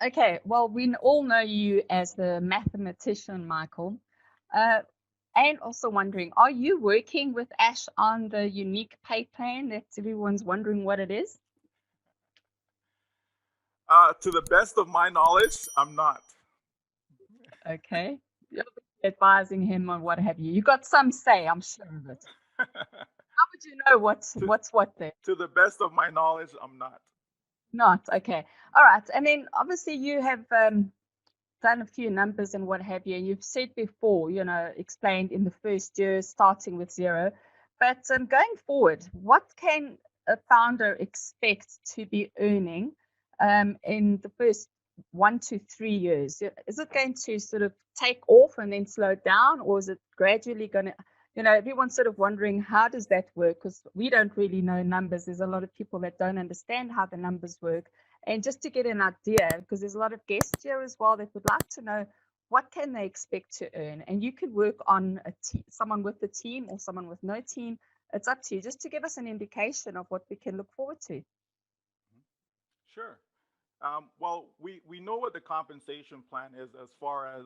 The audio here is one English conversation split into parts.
Okay, well, we all know you as the mathematician, Michael. Uh, and also wondering, are you working with Ash on the unique pay plan that everyone's wondering what it is? To the best of my knowledge, I'm not. Okay. You're advising him on what have you. You got some say, I'm sure of it. How would you know to, what's what there? to the best of my knowledge, I'm not. Not. Okay. All right. And then obviously you have done a few numbers and what have you, and you've said before, explained in the first year, starting with zero. But going forward, what can a founder expect to be earning in the first 1 to 3 years? Is it going to sort of take off and then slow down, or is it gradually going to, everyone's sort of wondering how does that work? Because we don't really know numbers. There's a lot of people that don't understand how the numbers work. And just to get an idea, because there's a lot of guests here as well that would like to know what can they expect to earn. And you could work on someone with a team or someone with no team. It's up to you, just to give us an indication of what we can look forward to. Sure. Well, we know what the compensation plan is as far as,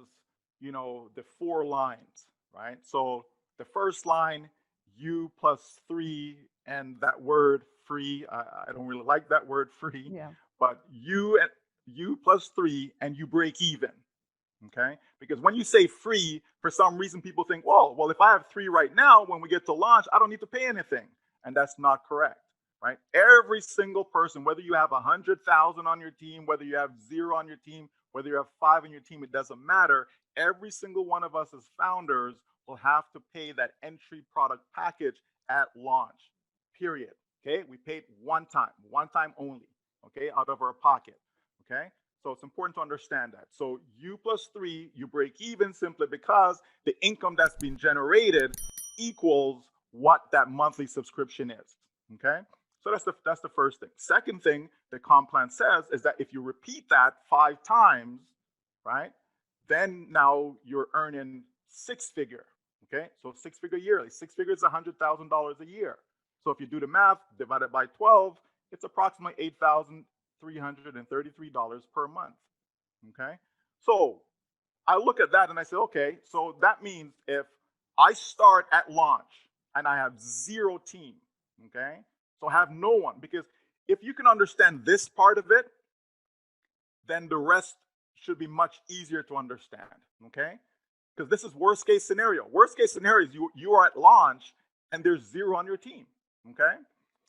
the four lines, right? So the first line, you plus three, and that word free. I don't really like that word free, Yeah. but you plus three, and you break even. Okay, because when you say free, for some reason people think, well, if I have three right now, when we get to launch, I don't need to pay anything, and that's not correct, right? Every single person, whether you have 100,000 on your team, whether you have zero on your team, whether you have five on your team, it doesn't matter. Every single one of us as founders will have to pay that entry product package at launch. Period. Okay, we paid one time only. Okay, out of our pocket. Okay, so it's important to understand that. So you plus three, you break even simply because the income that's being generated equals what that monthly subscription is. Okay? So that's the first thing. Second thing the comp plan says is that if you repeat that 5 times, right, then now you're earning six figure. Okay? So six figure yearly. Six figures is $100,000 a year. So if you do the math, divided by 12, it's approximately $8,333 per month. Okay. So I look at that and I say, okay, so that means if I start at launch and I have zero team, okay, so I have no one, because if you can understand this part of it, then the rest should be much easier to understand, okay? Because this is worst case scenario. Worst case scenario is you are at launch and there's zero on your team, okay?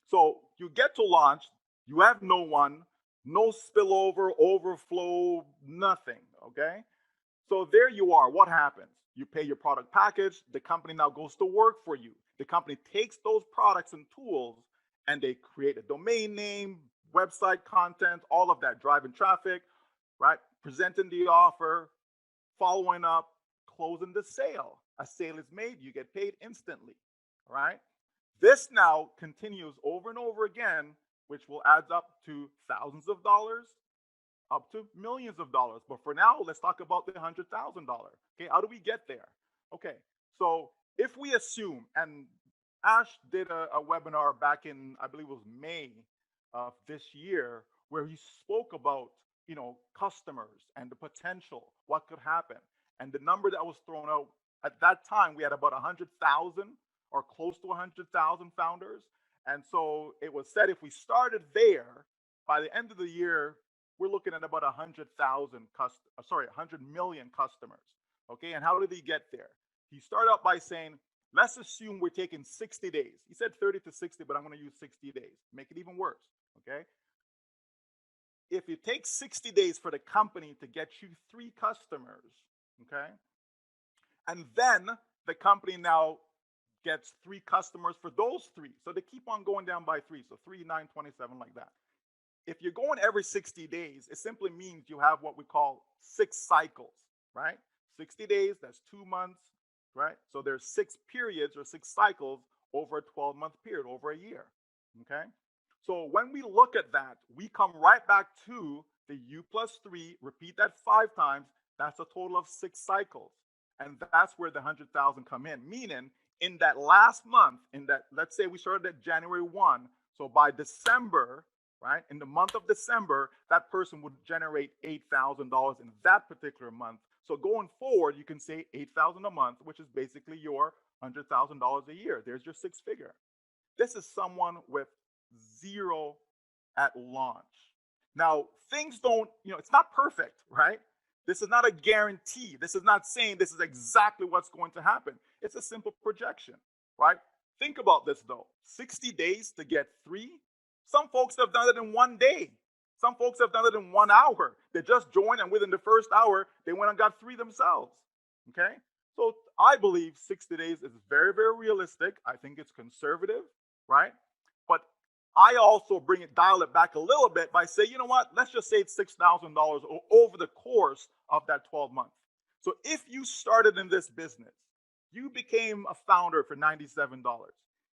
So you get to launch, you have no one, no spillover, overflow, nothing, okay? So there you are. What happens? You pay your product package. The company now goes to work for you. The company takes those products and tools and they create a domain name, website content, all of that, driving traffic, right? Presenting the offer, following up, closing the sale. A sale is made, you get paid instantly, right? This now continues over and over again, which will add up to thousands of dollars, up to millions of dollars. But for now, let's talk about the $100,000. Okay, how do we get there? Okay, so if we assume, and Ash did a webinar back in, I believe it was May of this year, where he spoke about, customers and the potential, what could happen. And the number that was thrown out at that time, we had about 100,000 or close to 100,000 founders. And so it was said if we started there, by the end of the year, we're looking at about 100 million customers. Okay, and how did he get there? He started out by saying, let's assume we're taking 60 days. He said 30 to 60, but I'm going to use 60 days. Make it even worse. Okay, if it takes 60 days for the company to get you three customers, okay, and then the company now gets three customers for those three. So they keep on going down by three. So 3, 9, 27, like that. If you're going every 60 days, it simply means you have what we call 6 cycles, right? 60 days, that's 2 months, right? So there's 6 periods or 6 cycles over a 12-month period, over a year, okay? So when we look at that, we come right back to the U plus 3, repeat that 5 times, that's a total of 6 cycles. And that's where the 100,000 come in, meaning in that last month, let's say we started at January 1, so by December, right? In the month of December, that person would generate $8,000 in that particular month. So going forward, you can say $8,000 a month, which is basically your $100,000 a year. There's your six figure. This is someone with zero at launch. Now, things don't, it's not perfect, right? This is not a guarantee. This is not saying this is exactly what's going to happen. It's a simple projection, right? Think about this though. 60 days to get 3. Some folks have done it in 1 day. Some folks have done it in 1 hour. They just joined, and within the first hour, they went and got 3 themselves. Okay? So I believe 60 days is very, very realistic. I think it's conservative, right? But I also dial it back a little bit by saying, you know what? Let's just say it's $6,000 over the course of that 12 months. So if you started in this business, you became a founder for $97.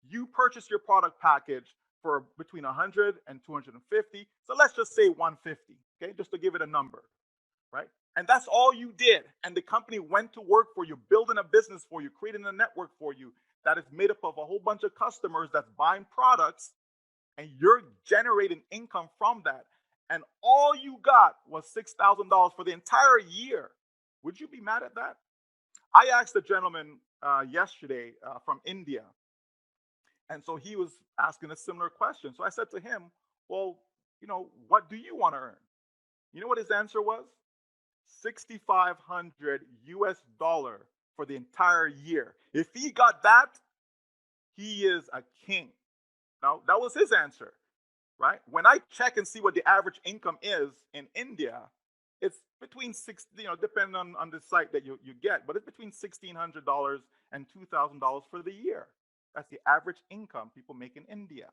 You purchased your product package for between 100 and 250. So let's just say 150, okay? Just to give it a number, right? And that's all you did. And the company went to work for you, building a business for you, creating a network for you that is made up of a whole bunch of customers that's buying products, and you're generating income from that. And all you got was $6,000 for the entire year. Would you be mad at that? I asked a gentleman yesterday from India. And so he was asking a similar question. So I said to him, well, what do you want to earn? You know what his answer was? $6,500 for the entire year. If he got that, he is a king. Now, that was his answer, right? When I check and see what the average income is in India, it's between depending on the site that you get, but it's between $1,600 and $2,000 for the year. That's the average income people make in India,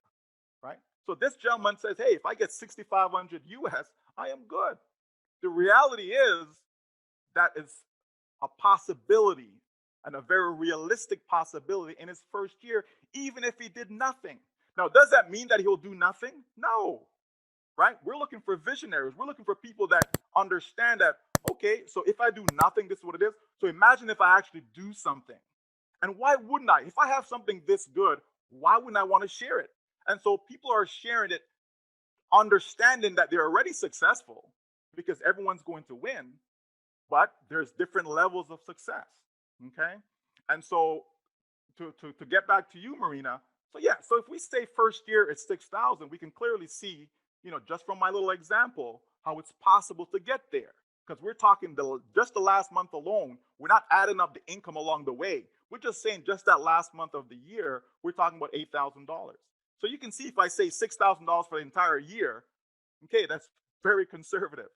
right? So this gentleman says, hey, if I get 6,500 US, I am good. The reality is that is a possibility, and a very realistic possibility in his first year, even if he did nothing. Now, does that mean that he'll do nothing? No, right? We're looking for visionaries. We're looking for people that understand that, okay, so if I do nothing, this is what it is. So imagine if I actually do something. And why wouldn't I? If I have something this good, why wouldn't I want to share it? And so people are sharing it, understanding that they're already successful because everyone's going to win, but there's different levels of success, okay? And so to get back to you, Marina, so if we say first year it's 6,000, we can clearly see, just from my little example, how it's possible to get there. Because we're talking just the last month alone, we're not adding up the income along the way. We're just saying just that last month of the year, we're talking about $8,000. So you can see if I say $6,000 for the entire year, okay, that's very conservative,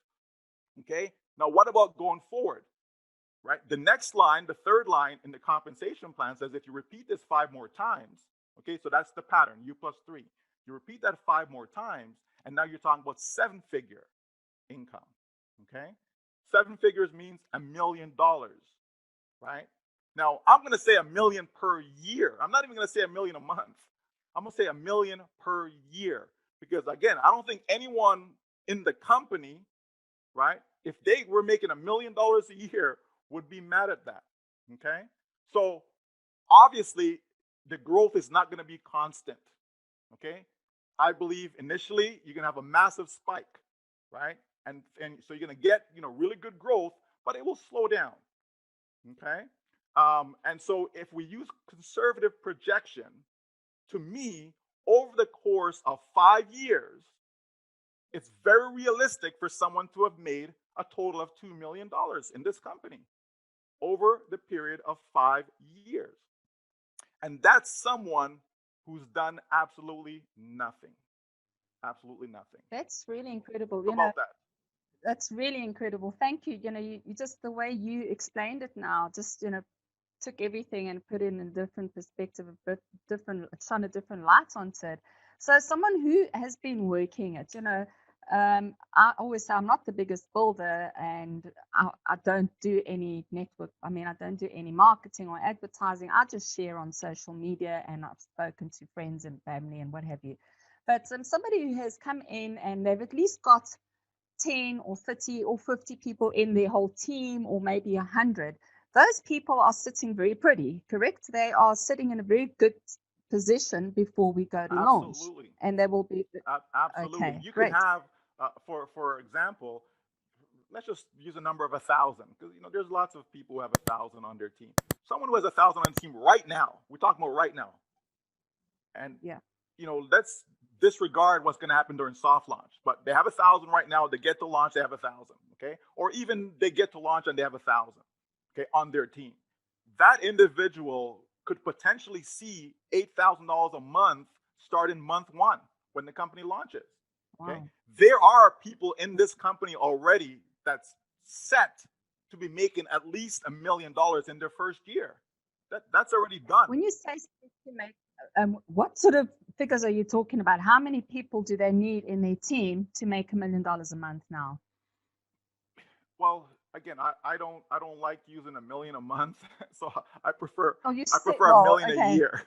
okay? Now, what about going forward, right? The next line, the third line in the compensation plan says if you repeat this 5 more times, okay, so that's the pattern, U plus 3. You repeat that 5 more times, and now you're talking about 7-figure income, okay? 7 figures means $1 million, right? Now, I'm going to say $1 million per year. I'm not even going to say $1 million a month. I'm going to say $1 million per year because, again, I don't think anyone in the company, right, if they were making $1 million a year, would be mad at that, okay? So, obviously, the growth is not going to be constant, okay? I believe initially you're going to have a massive spike, right? And so you're going to get, really good growth, but it will slow down, okay? And so if we use conservative projection, to me, over the course of 5 years, it's very realistic for someone to have made a total of $2 million in this company over the period of 5 years. And that's someone who's done absolutely nothing. Absolutely nothing. That's really incredible. How about that? That's really incredible. Thank you. You just the way you explained it now, just, took everything and put it in a different perspective, a bit different, shone a different light onto it. So someone who has been working it, I always say I'm not the biggest builder, and I don't do any network. I don't do any marketing or advertising. I just share on social media, and I've spoken to friends and family and what have you. But somebody who has come in and they've at least got 10 or 30 or 50 people in their whole team, or maybe 100, those people are sitting very pretty, correct? They are sitting in a very good position before we go to launch. Absolutely. And there will be, Absolutely. okay, You could great. have, for example, let's just use a number of 1,000, because there's lots of people who have 1,000 on their team. Someone who has 1,000 on the team right now, we're talking about right now, and Yeah. let's disregard what's going to happen during soft launch. But they have 1,000 right now. They get to launch, they have 1,000. Okay, or even they get to launch and they have 1,000. Okay, on their team, that individual could potentially see $8,000 a month start in month one when the company launches. Okay, Wow. there are people in this company already that's set to be making at least $1 million in their first year. That's already done. When you say to make, what sort of figures are you talking about? How many people do they need in their team to make $1 million a month now? Well, again, I don't like using $1 million a month, so I prefer Oh, you I said, prefer $1 well, million a okay, year,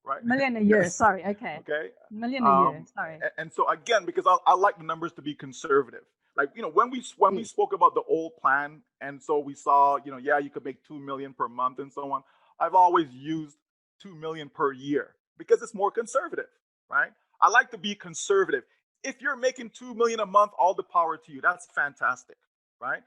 right? $1 million a year. Yes. Sorry, okay, Okay. $1 million a year. Sorry. And so again, because I like the numbers to be conservative. Like when we Yes. spoke about the old plan, and so we saw yeah, you could make 2 million per month and so on. I've always used 2 million per year because it's more conservative, right? I like to be conservative. If you're making 2 million a month, all the power to you. That's fantastic, right?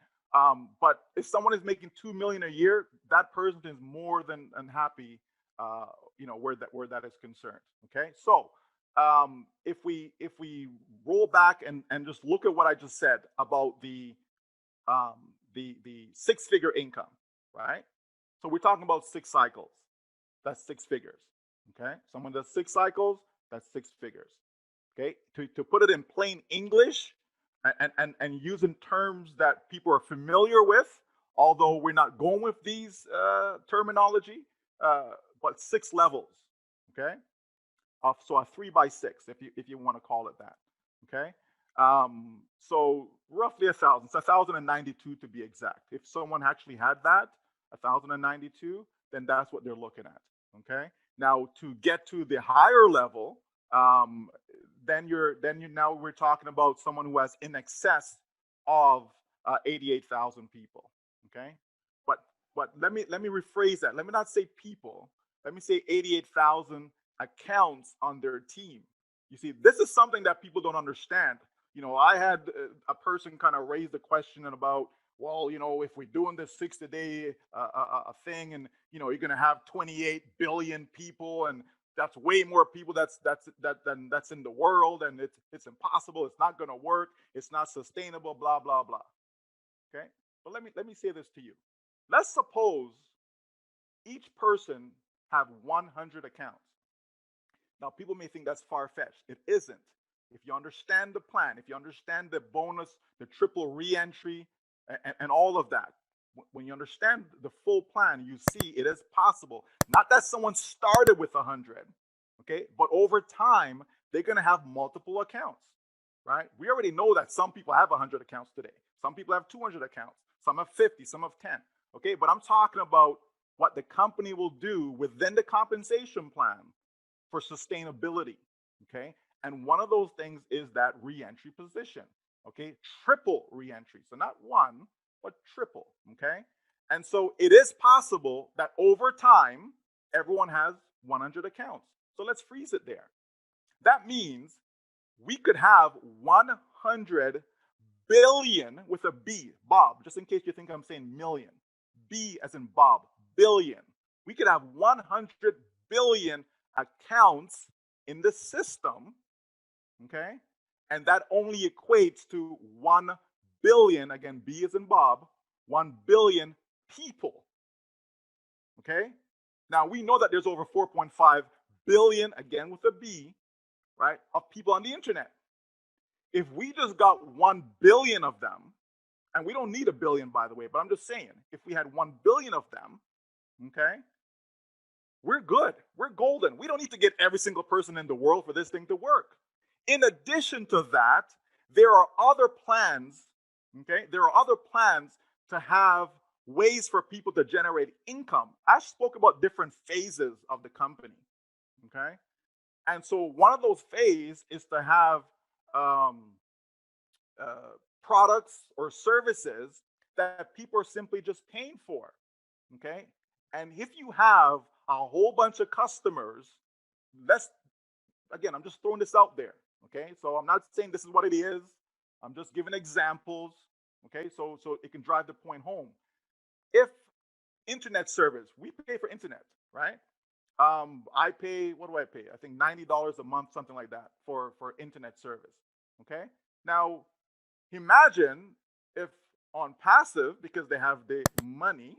But if someone is making 2 million a year, that person is more than unhappy, where that is concerned. Okay, so if we roll back and just look at what I just said about the 6-figure income, right? So we're talking about 6 cycles. That's 6 figures. Okay, someone does 6 cycles. That's 6 figures. Okay, to put it in plain English, and using terms that people are familiar with, although we're not going with these terminology, but 6 levels. Okay, so a 3 by 6, if you want to call it that. Okay, so roughly 1,000. So 1,092 to be exact. If someone actually had that 1,092, then that's what they're looking at. Okay, now to get to the higher level, then now we're talking about someone who has in excess of 88,000 people. Okay, but let me rephrase that. Let me not say people. Let me say 88,000 accounts on their team. You see, this is something that people don't understand. I had a person kind of raise the question about, well, if we're doing this 60-day thing, and you're going to have 28 billion people, and that's way more people that's in the world, and it's impossible, it's not going to work, it's not sustainable, blah blah blah. Okay, but let me say this to you. Let's suppose each person have 100 accounts. Now, people may think that's far-fetched. It isn't. If you understand the plan, if you understand the bonus, the triple re-entry, and all of that, when you understand the full plan, you see it is possible. Not that someone started with 100, okay, but over time, they're going to have multiple accounts, right? We already know that some people have 100 accounts today. Some people have 200 accounts. Some have 50, some have 10, okay? But I'm talking about what the company will do within the compensation plan for sustainability, okay? And one of those things is that re-entry position, okay? Triple re-entry. So not one, but triple, okay? And so it is possible that over time, everyone has 100 accounts. So let's freeze it there. That means we could have 100 billion with a B, Bob, just in case you think I'm saying million. B as in Bob, billion. We could have 100 billion accounts in the system, okay? And that only equates to 1 billion, again, B as in Bob, 1 billion people, okay? Now, we know that there's over 4.5 billion, again with a B, right, of people on the internet. If we just got 1 billion of them, and we don't need a billion, by the way, but I'm just saying, if we had 1 billion of them, okay, we're good. We're golden. We don't need to get every single person in the world for this thing to work. In addition to that, there are other plans, okay? There are other plans to have ways for people to generate income. Ash spoke about different phases of the company, okay? And so one of those phases is to have products or services that people are simply just paying for, okay? And if you have a whole bunch of customers again, I'm just throwing this out there. Okay, so I'm not saying this is what it is. I'm just giving examples. Okay, so it can drive the point home. If internet service, we pay for internet, right? I pay, what do I pay? I think $90 a month, something like that, for internet service. Okay, now imagine if Onpassive, because they have the money,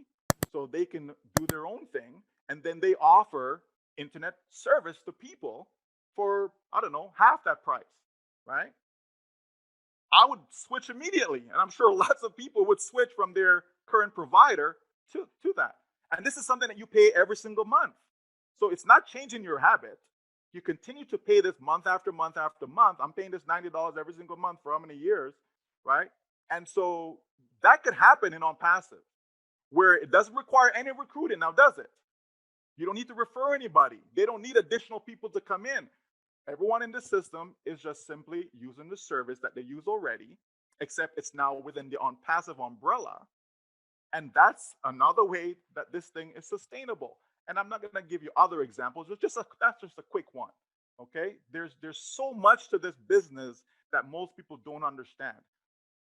so they can do their own thing, and then they offer internet service to people for, I don't know, half that price, right? I would switch immediately, and I'm sure lots of people would switch from their current provider to that. And this is something that you pay every single month. So it's not changing your habit. You continue to pay this month after month after month. I'm paying this $90 every single month for how many years, right? And so that could happen in Onpassive, where it doesn't require any recruiting now, does it? You don't need to refer anybody. They don't need additional people to come in. Everyone in the system is just simply using the service that they use already, except it's now within the Onpassive umbrella. And that's another way that this thing is sustainable. And I'm not going to give you other examples. That's just a quick one. Okay? There's so much to this business that most people don't understand.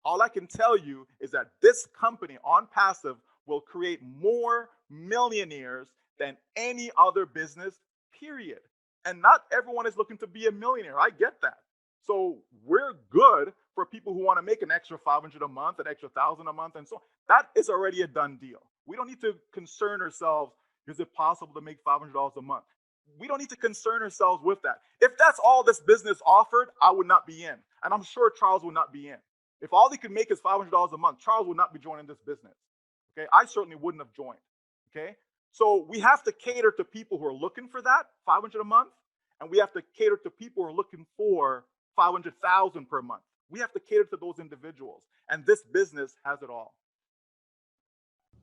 All I can tell you is that this company, Onpassive, will create more millionaires than any other business, period. And not everyone is looking to be a millionaire. I get that. So we're good for people who want to make an extra $500 a month, an extra $1,000 a month, and so on. That is already a done deal. We don't need to concern ourselves, is it possible to make $500 a month? We don't need to concern ourselves with that. If that's all this business offered, I would not be in. And I'm sure Charles would not be in. If all he could make is $500 a month, Charles would not be joining this business. Okay, I certainly wouldn't have joined. Okay, so we have to cater to people who are looking for that $500 a month, and we have to cater to people who are looking for $500,000 per month. We have to cater to those individuals, and this business has it all.